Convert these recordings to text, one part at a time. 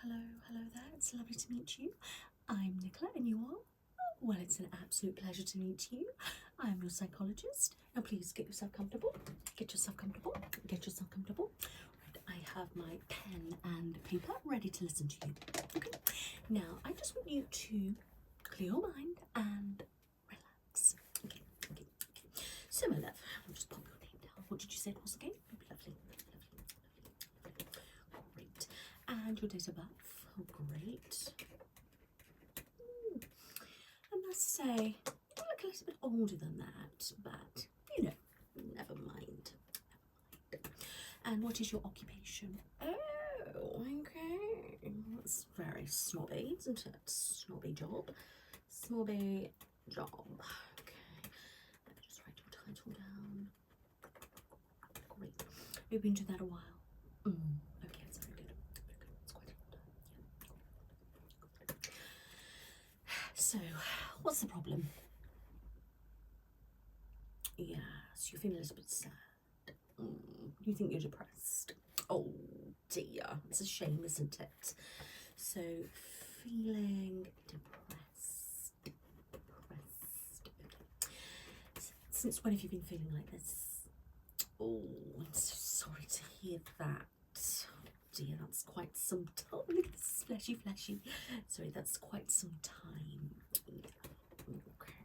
hello there. It's lovely to meet you. I'm Nicola and you are? Well, it's an absolute pleasure to meet you. I'm your psychologist. Now please get yourself comfortable. Get yourself comfortable. Get yourself comfortable. Right, I have my pen and paper ready to listen to you. Okay. Now I just want you to clear your mind and relax. Okay. So my love, I'll just pop your name down. What did you say it was again? Lovely. Great. And your date of birth. Oh, great. I must say, you look a little bit older than that, but you know, never mind. And what is your occupation? Oh, okay. That's very snobby, isn't it? Snobby job. Snobby job. Okay. Let me just write your title down. Great. We've been doing that a while. Okay, that's very good. It's quite a lot. So, what's the problem? Yes, you're feeling a little bit sad. You think you're depressed. Oh dear, it's a shame, isn't it? So, feeling depressed. Okay. Since when have you been feeling like this? Oh, I'm so sorry to hear that. Oh dear, that's quite some time. Look at this fleshy. Sorry, that's quite some time. Yeah. Okay.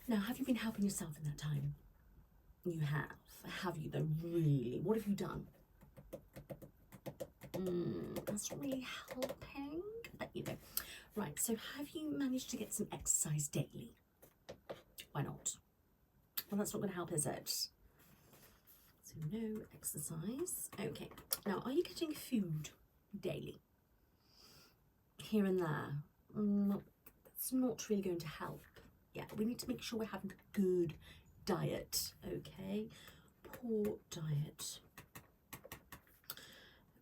Now, have you been helping yourself in that time? You have. Have you though? Really? What have you done? That's not really helping, but you know. Right, so have you managed to get some exercise daily? Why not? Well, that's not going to help, is it? So no exercise. Okay. Now, are you getting food daily? Here and there? That's not really going to help. Yeah, we need to make sure we're having a good diet, okay? Poor diet.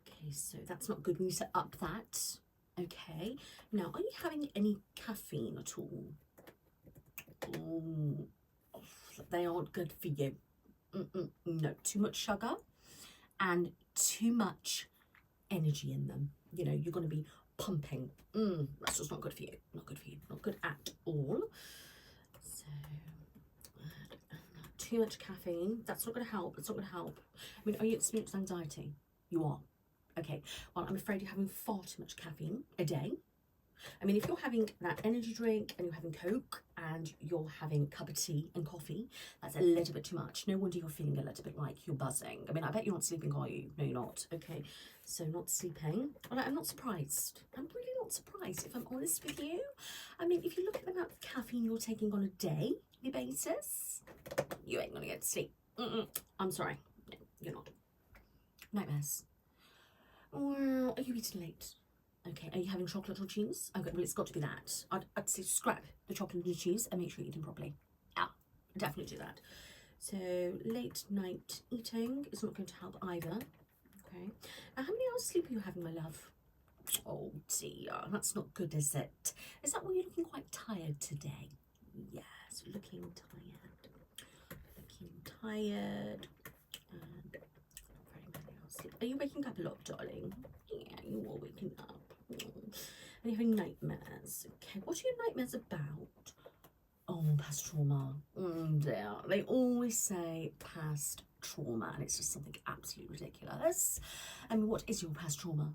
Okay, so that's not good. We need to up that. Okay. Now, are you having any caffeine at all? Oh, they aren't good for you. No, too much sugar and too much energy in them. You know, you're going to be pumping. That's just not good for you. Not good for you. Not good at all. So, too much caffeine. That's not going to help. It's not going to help. I mean, are you experiencing anxiety? You are. Okay. Well, I'm afraid you're having far too much caffeine a day. I mean, if you're having that energy drink and you're having Coke and you're having a cup of tea and coffee, that's a little bit too much. No wonder you're feeling a little bit like you're buzzing. I mean, I bet you're not sleeping, are you? No, you're not. Okay, so not sleeping. Well, I'm not surprised. I'm really not surprised, if I'm honest with you. I mean, if you look at the amount of caffeine you're taking on a daily basis, you ain't gonna get to sleep. I'm sorry. No, you're not. Nightmares. Well, are you eating late? Okay, are you having chocolate or cheese? Okay, well, it's got to be that. I'd say scrap the chocolate and cheese and make sure you're eating properly. Yeah, definitely do that. So, late night eating is not going to help either. Okay. Now, how many hours sleep are you having, my love? Oh dear, that's not good, is it? Is that why you're looking quite tired today? Yes, looking tired. And not very many hours sleep. Are you waking up a lot, darling? Yeah, you are waking up. And you're having nightmares. Okay, what are your nightmares about? Oh, past trauma. Dear. They always say past trauma, and it's just something absolutely ridiculous. I mean, what is your past trauma?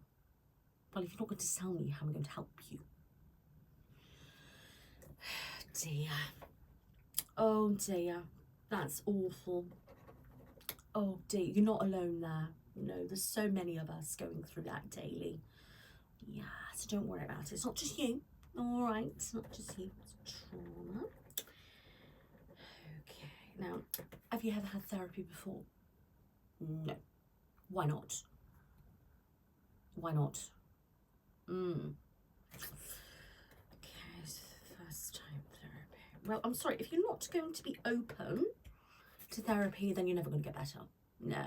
Well, if you're not going to tell me, how am I going to help you? Dear. Oh dear. That's awful. Oh dear, you're not alone there. No, there's so many of us going through that daily. Yeah, so don't worry about it. It's not just you. All right, it's not just you. It's trauma. Okay, now, have you ever had therapy before? No. Why not? Why not? Okay, so first time therapy. Well, I'm sorry, if you're not going to be open to therapy, then you're never going to get better. No,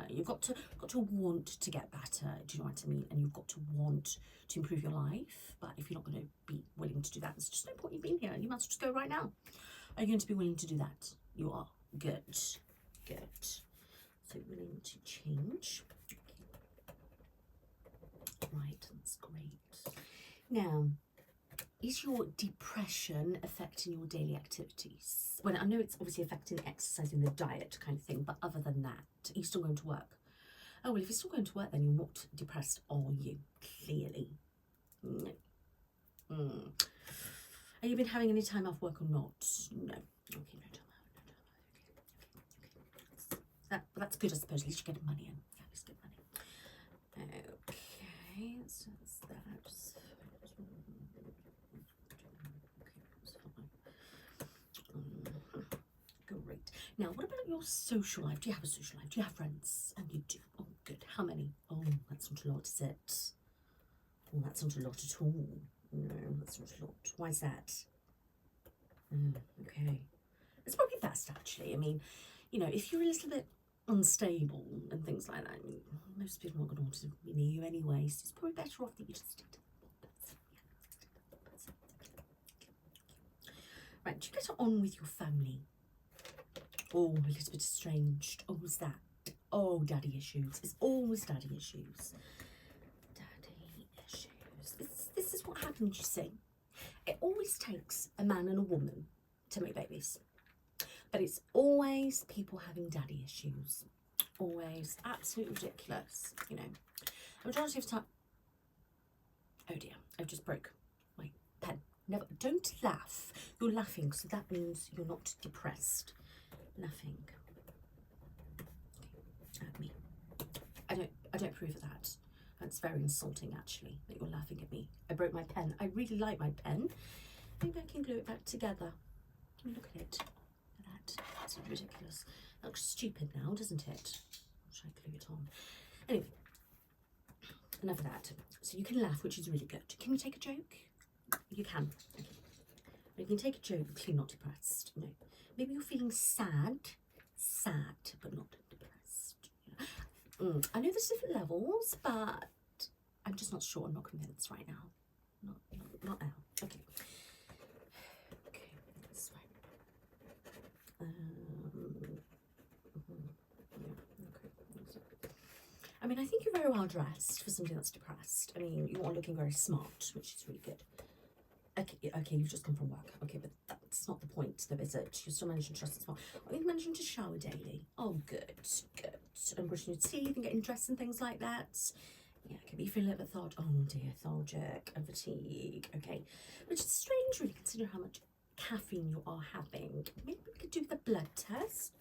you've got to want to get better. Do you know what I mean? And you've got to want to improve your life. But if you're not going to be willing to do that, there's just no point in being here. You must just go right now. Are you going to be willing to do that? You are. Good. So willing to change. Great, that's great. Now, is your depression affecting your daily activities? Well, I know it's obviously affecting the exercise and the diet kind of thing, but other than that, are you still going to work? Oh, well, if you're still going to work, then you're not depressed, are you? Clearly. No. Have you been having any time off work or not? No. Okay, no time off. Okay. That's good, I suppose. At least you're getting money in. Yeah, at least get money. Okay, so that's that. Great. Now, what about your social life? Do you have a social life? Do you have friends? And you do. Oh, good. How many? Oh, that's not a lot, is it? Oh, that's not a lot at all. No, that's not a lot. Why is that? Okay. It's probably best, actually. I mean, you know, if you're a little bit unstable and things like that, I mean, most people are not going to want to be near you anyway, so it's probably better off that you just stick to right, do you get on with your family? Oh, a little bit estranged. Oh, what's that? Oh, daddy issues. It's always daddy issues. Daddy issues. This is what happens, you see. It always takes a man and a woman to make babies. But it's always people having daddy issues. Always. Absolutely ridiculous, you know. The majority of the time... Oh dear, I've just broke my pen. Never, don't laugh. You're laughing, so that means you're not depressed. Laughing at me. I don't approve of that. That's very insulting, actually, that you're laughing at me. I broke my pen. I really like my pen. Maybe I can glue it back together. Look at it. Look at that. It's ridiculous. That looks stupid now, doesn't it? I'll try to glue it on. Anyway, enough of that. So you can laugh, which is really good. Can you take a joke? You can. Okay. You can take a joke, you're clearly not depressed. No. Maybe you're feeling sad, but not depressed. I know there's different levels, but I'm just not sure. I'm not convinced right now. Not now. Okay. Okay, that's fine. Okay. I mean, I think you're very well dressed for somebody that's depressed. I mean, you are looking very smart, which is really good. Okay, you've just come from work. Okay, but that's not the point, though, is it? You're still managing to dress as well. Are you managing to shower daily? Oh, good. And brushing your teeth and getting dressed and things like that. Yeah, okay, but you feel a little bit oh dear, lethargic and fatigue. Okay, which is strange, really, considering how much caffeine you are having. Maybe we could do the blood test.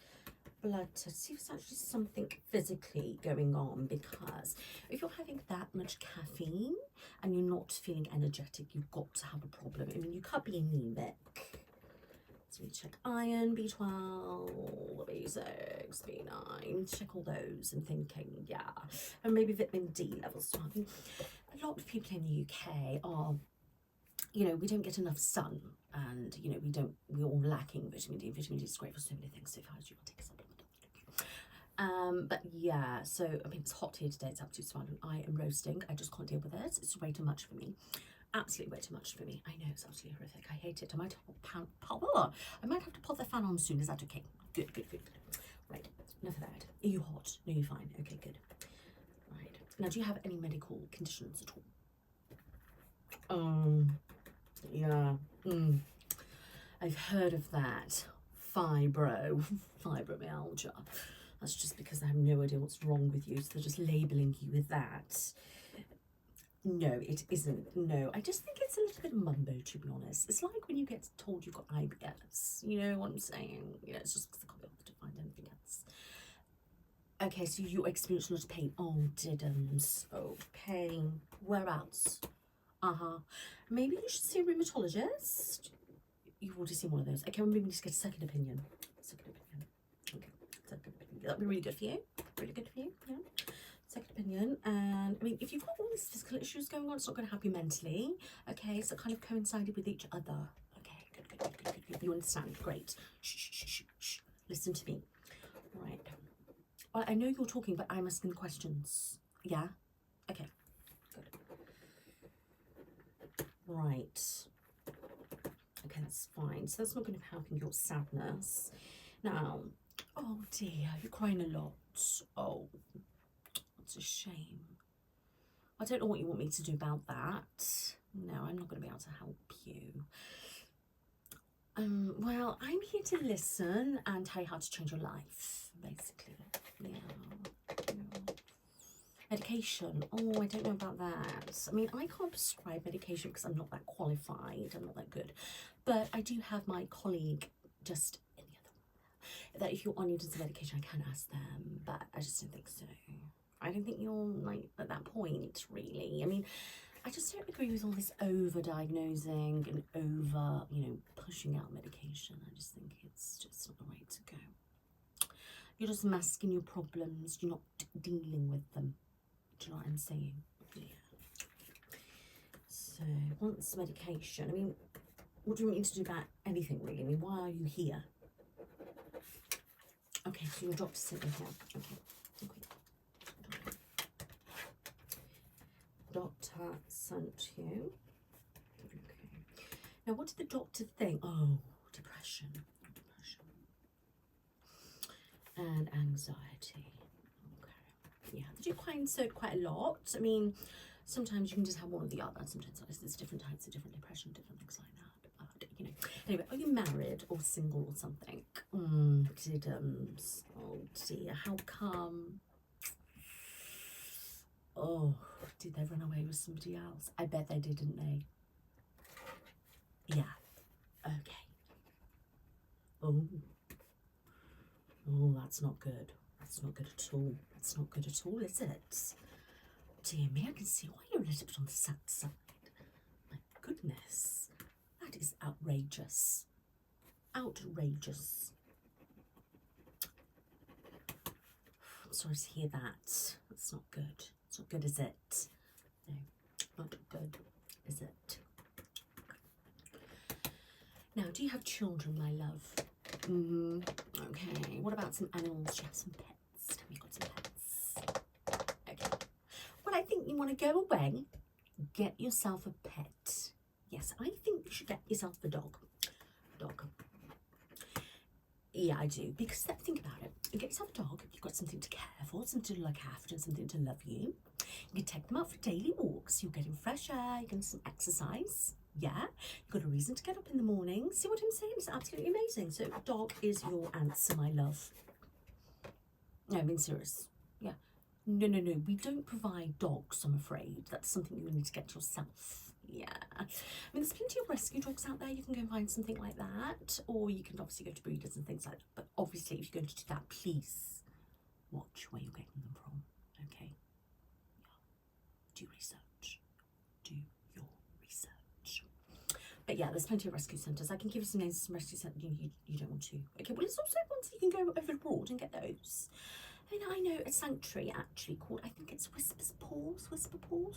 See if there's actually something physically going on, because if you're having that much caffeine and you're not feeling energetic, you've got to have a problem. I mean, you can't be anemic. So we check iron, B12, B6, B9, check all those and thinking, yeah, and maybe vitamin D levels. So I mean, a lot of people in the UK are, you know, we don't get enough sun, and, you know, we're all lacking vitamin D. Vitamin D is great for so many things, so if I was you, I'll take a supplement. But yeah, so I mean, it's hot here today, it's absolutely fine. I am roasting. I just can't deal with it. It's way too much for me. Absolutely way too much for me. I know, it's absolutely horrific. I hate it. I might have to pop the fan on soon. Is that okay? Good. Right, enough of that. Are you hot? No, you're fine. Okay, good. Right. Now, do you have any medical conditions at all? Yeah. I've heard of that. Fibromyalgia. That's just because they have no idea what's wrong with you, so they're just labelling you with that. No, it isn't. No, I just think it's a little bit mumbo, to be honest. It's like when you get told you've got IBS. You know what I'm saying? You know, it's just because I can't be able to find anything else. Okay, so you experienced a lot of pain. Oh, didn't. Oh, pain. Where else? Maybe you should see a rheumatologist. You've already seen one of those. Okay, maybe we need to get a second opinion. Okay, second opinion. That'd be really good for you. Really good for you, yeah. Second opinion. And I mean, if you've got all these physical issues going on, it's not going to help you mentally. Okay, so it kind of coincided with each other. Okay, good. You understand? Great. Shh. Listen to me. Right. Well, I know you're talking, but I'm asking questions. Yeah? Okay, good. Right. Okay, that's fine. So that's not going to be helping your sadness. Now, oh dear, you're crying a lot. Oh, that's a shame. I don't know what you want me to do about that. No, I'm not going to be able to help you. Well, I'm here to listen and tell you how to change your life, basically. Yeah. Medication. Oh, I don't know about that. I mean, I can't prescribe medication because I'm not that qualified. I'm not that good. But I do have my colleague just in the other room that if you're on needing some medication, I can ask them. But I just don't think so. I don't think you're like at that point, really. I mean, I just don't agree with all this over-diagnosing and over, pushing out medication. I just think it's just not the way to go. You're just masking your problems. You're not dealing with them. Do you know what I'm saying? Yeah. So, once medication, I mean, what do you want me to do about anything, really? I mean, why are you here? Okay, so your doctor sent you here. Okay. Doctor sent you. Okay. Now, what did the doctor think? Oh, depression. And anxiety. Yeah, they do quite a lot. I mean, sometimes you can just have one or the other. Sometimes there's different types of different depression, different things like that. But, Anyway, are you married or single or something? Oh dear, how come? Oh, did they run away with somebody else? I bet they did, didn't they? Yeah. Okay. Oh, that's not good. That's not good at all. That's not good at all, is it? Dear me, I can see why you're a little bit on the sad side. My goodness, that is outrageous. Outrageous. I'm sorry to hear that. That's not good. It's not good, is it? No, not good, is it? Now, do you have children, my love? Okay. What about some animals? Do you have some pets? Have you got some pets? Okay. Well, I think you want to go away, get yourself a pet. Yes, I think you should get yourself a dog. Yeah, I do. Because think about it. You get yourself a dog, you've got something to care for, something to look after, something to love you. You can take them out for daily walks. You're getting fresh air, you're getting some exercise. Yeah, you've got a reason to get up in the morning. See what I'm saying? It's absolutely amazing. So dog is your answer, my love. No, I mean serious. Yeah. No. We don't provide dogs, I'm afraid. That's something you need to get yourself. Yeah. I mean, there's plenty of rescue dogs out there. You can go and find something like that. Or you can obviously go to breeders and things like that. But obviously, if you're going to do that, please watch where you're getting them from. Okay? Yeah. Do research. Do your research. But yeah, there's plenty of rescue centres. I can give you some names of some rescue centres you don't want to. Okay, well, it's also ones you can go over abroad and get those. I mean, I know a sanctuary actually called, I think it's Whisper Paws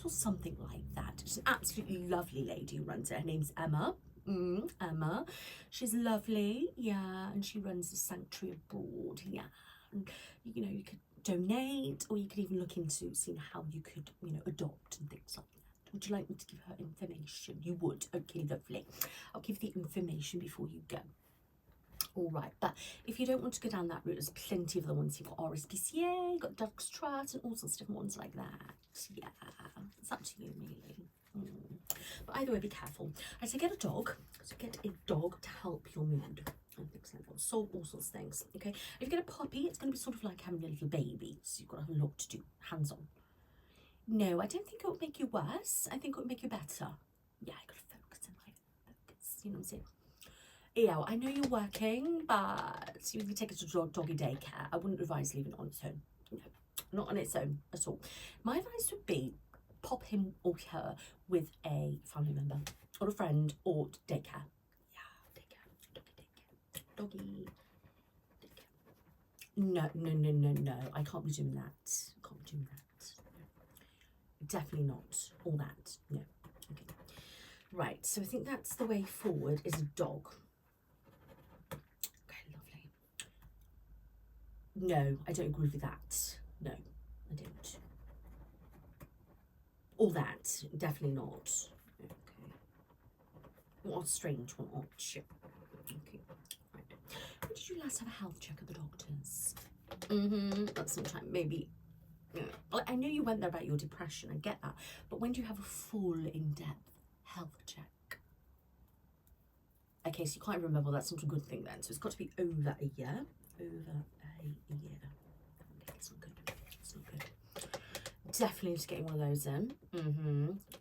or something like that. She's an absolutely lovely lady who runs it. Her name's Emma. Emma. She's lovely, yeah, and she runs a sanctuary abroad, yeah. And, you could donate, or you could even look into seeing how you could, adopt and things like that. Would you like me to give her information? You would? Okay, lovely. I'll give the information before you go. All right, but if you don't want to go down that route, there's plenty of other ones. You've got RSPCA, you've got Dogs Trust, and all sorts of different ones like that. Yeah, it's up to you, really. But either way, be careful. I say get a dog. So get a dog to help your mood and things like that. So all sorts of things. Okay. If you get a puppy, it's going to be sort of like having a little baby. So you've got to have a lot to do, hands-on. No, I don't think it would make you worse. I think it would make you better. Yeah, I got to focus in life. Focus. You know what I'm saying? Yeah, I know you're working, but if you take it to doggy daycare, I wouldn't advise leaving it on its own. No, not on its own at all. My advice would be pop him or her with a family member or a friend or daycare. Yeah, daycare, doggy daycare. No. I can't be doing that. Can't be doing that. No. Definitely not. All that. No. Okay. Right. So I think that's the way forward. Is a dog. No, I don't agree with that. No, I don't. All that, definitely not. Okay. What a strange one, aren't you? Okay, right. When did you last have a health check at the doctor's? That's sometime, maybe Well, I know you went there about your depression, I get that, but when do you have a full in-depth health check? Okay, so you can't remember, that's not a good thing then, so it's got to be over a year. Over a year. Okay, it's not good. It's not good. Definitely need to get one of those in.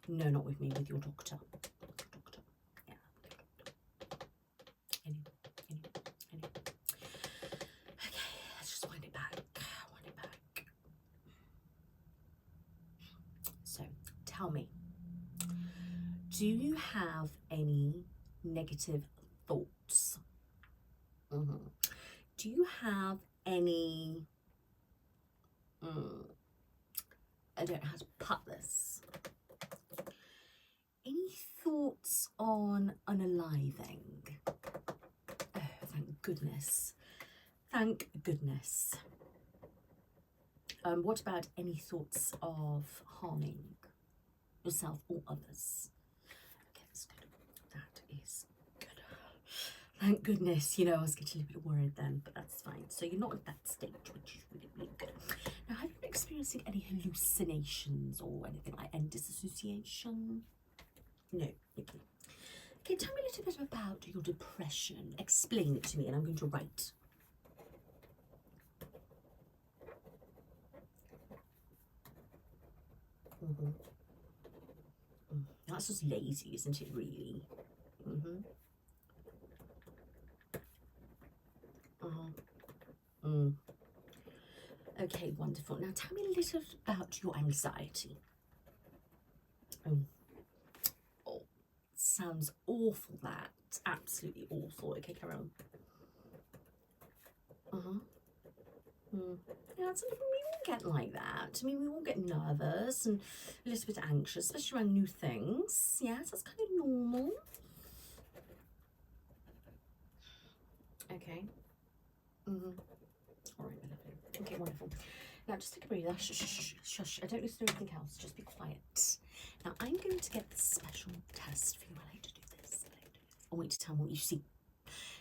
No, not with me, with your doctor. Doctor. Yeah. Any. Okay, let's just wind it back. Wind it back. So, tell me, do you have any negative thoughts? Do you have any, I don't know how to put this, any thoughts on unaliving? Oh, thank goodness. Thank goodness. What about any thoughts of harming yourself or others? Okay, that's good. That is good. Thank goodness. You know, I was getting a little bit worried then, but that's fine. So you're not at that stage, which is really, really good. Now, have you been experiencing any hallucinations or anything like any disassociation? No. Okay. Okay, tell me a little bit about your depression. Explain it to me, and I'm going to write. That's just lazy, isn't it, really? Okay, wonderful. Now tell me a little about your anxiety. Oh, sounds awful, that. Absolutely awful. Okay, carry on. Yeah, it's, we all get like that. I mean, we all get nervous and a little bit anxious, especially around new things. Yes, that's kind of normal. Okay. All right, my lovely. Okay, wonderful. Now, just take a breather. Shush, shush, shush. I don't need to do anything else. Just be quiet. Now, I'm going to get the special test for you. I like to do this. I want you to tell me what you see.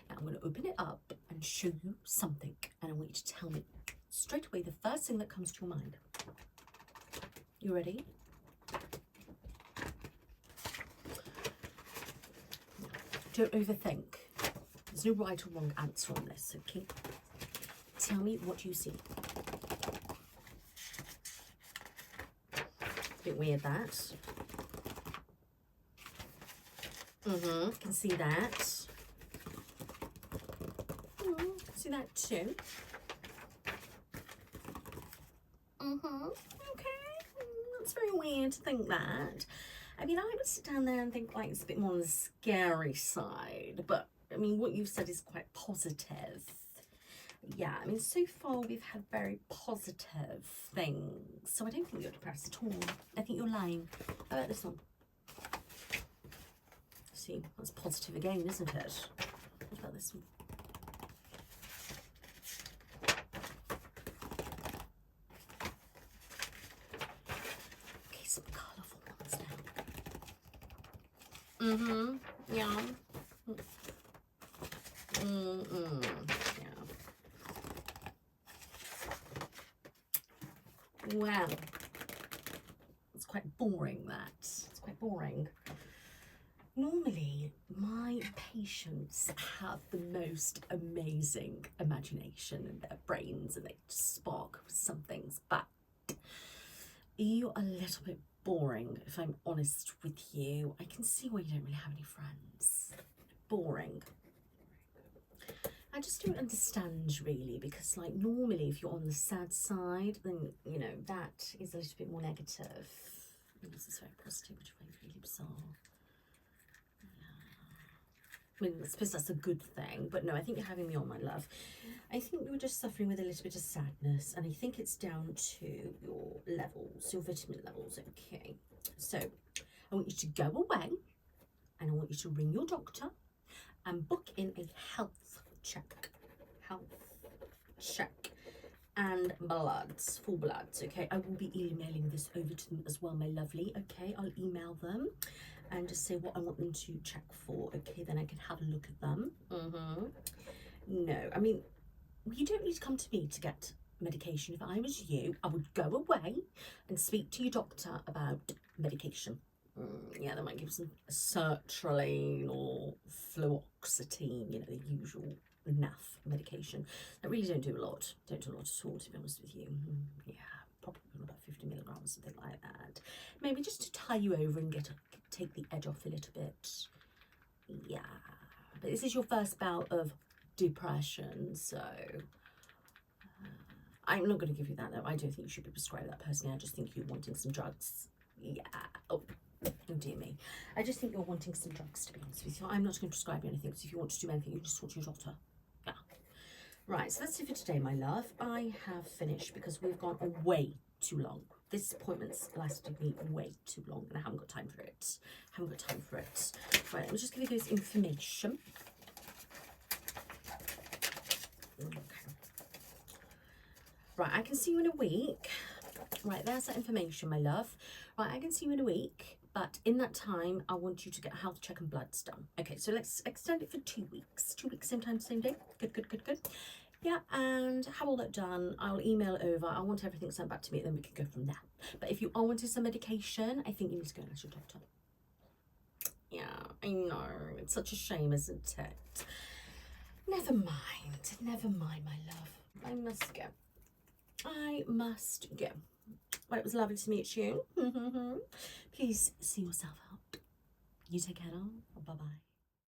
Now, I'm going to open it up and show you something. And I want you to tell me straight away the first thing that comes to your mind. You ready? Don't overthink. There's no right or wrong answer on this, okay? Tell me what you see. A bit weird, that. Can see that. Can see that too. Okay. That's very weird to think that. I mean, I would sit down there and think like it's a bit more on the scary side, but I mean, what you've said is quite positive. Yeah, I mean, so far we've had very positive things, so I don't think you're depressed at all. I think you're lying. How about this one? See, that's positive again, isn't it? What about this one? Okay, some colourful ones now. Yeah. Well, it's quite boring, that. It's quite boring. Normally, my patients have the most amazing imagination in their brains and they spark with some things, but you are a little bit boring, if I'm honest with you. I can see why you don't really have any friends. Boring. I just don't understand, really, because like normally if you're on the sad side, then you know that is a little bit more negative. This is very positive, which I find really bizarre. I mean, I suppose that's a good thing, but no, I think you're having me on, my love. I think you were just suffering with a little bit of sadness, and I think it's down to your levels, your vitamin levels. Okay, so I want you to go away, and I want you to ring your doctor and book in a health check, and bloods, full bloods. Okay, I will be emailing this over to them as well, my lovely. Okay, I'll email them and just say what I want them to check for. Okay, then I can have a look at them. No, I mean, you don't need to come to me to get medication. If I was you, I would go away and speak to your doctor about medication. Yeah, they might give some sertraline or fluoxetine, you know, the usual naff medication that really don't do a lot. Don't do a lot at all, to be honest with you. Yeah, probably about 50 milligrams, something like that. Maybe just to tie you over and take the edge off a little bit. Yeah, but this is your first bout of depression, so I'm not going to give you that though. I don't think you should be prescribed that personally. I just think you're wanting some drugs. Yeah. Oh dear me. I just think you're wanting some drugs, to be honest with you. I'm not going to prescribe you anything, so if you want to do anything, you just talk to your doctor. Yeah. Right, so that's it for today, my love. I have finished because we've gone way too long. This appointment's lasted me way too long and I haven't got time for it. Right, let me just give you this information. Okay. Right, I can see you in a week. Right, there's that information, my love. Right, I can see you in a week, but in that time, I want you to get a health check and bloods done. Okay, so let's extend it for 2 weeks. 2 weeks, same time, same day. Good. Yeah, and have all that done. I'll email it over. I want everything sent back to me, and then we can go from there. But if you are wanting some medication, I think you need to go and ask your doctor. Yeah, I know. It's such a shame, isn't it? Never mind, my love. I must go. Well, it was lovely to meet you. Please see yourself out. You take care now. Bye-bye.